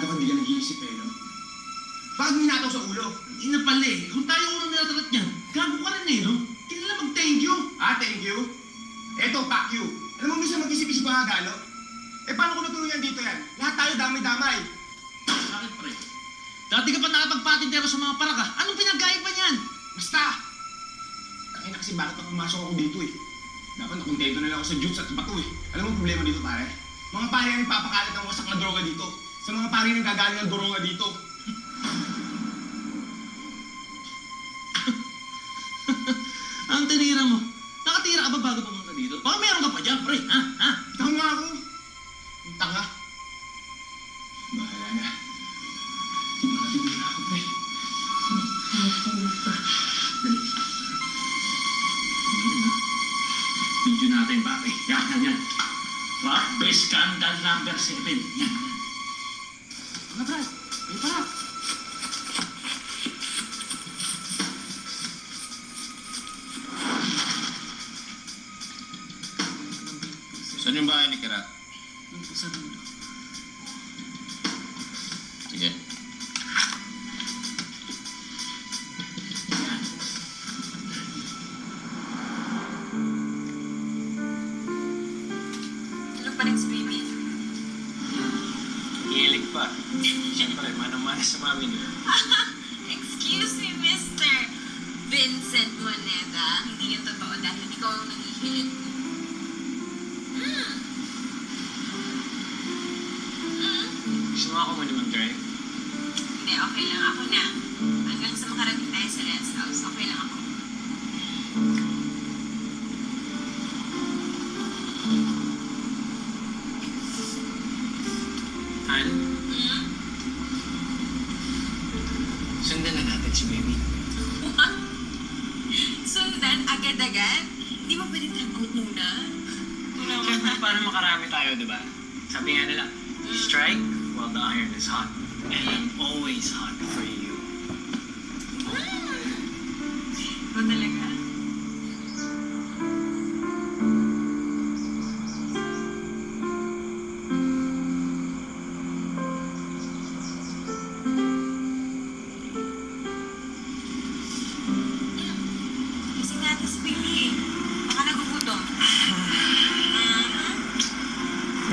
sigurado ka hindi ka nag-iisip eh, no? Bakit mo hinataw sa ulo? Ina pala eh. Kung tayo unang nilatarat niyan, gago ka rin eh, no? Hindi na lang mag-thank you. Ah, thank you? Eto, fuck you. Alam mo, minsan mag-isip-isip ka nga galo? Eh, paano ko natulungan dito yan? Lahat tayo damay-damay. Bakit pre? Dati ka pa nakapagpatintero sa mga paraka. Anong pinagkaiba niyan? Basta! Tangina kasi bakit ako pumasok ako dito eh. Dapat nakontento na lang ako sa juice at bato eh. Alam mo ang problema dito, pare? Mga pare ang ipapakalat ng wasak na droga dito. Sa mga pare nang gagaling ng droga dito. Ang tinira mo. Nakatira ka ba bago pumunta dito? Baka meron ka pa dyan, pre. Ha? Ha? Tanga ako. Ang tanga. Bahala na. Tignan na ako, pre. Video natin, pare. Yan. Rock Base Scandal number 7. Yan. Mga brad, may para. Saan yung bahay ni Kirat? Sa dulo. Sige. Tulog pa rin si baby. Hilig pa. Siyempre, manang-mana sa mami niya. Excuse me, Mr. Vincent Moneda. Hindi yun totoo dahil ikaw ang nangihilig ko. Gusto mo ako muna mag-drive? Hindi, okay lang. Ako na. Hanggang sa makarating tayo sa Ren's house, okay lang ako. Han, Hmm? sundan na natin si baby. What? Sundan agad-agad? Di ba pwede tag-out muna? Siyempre, para makarami tayo, di ba? Sabi nga nila, strike while the iron is hot. And I'm always hot for you.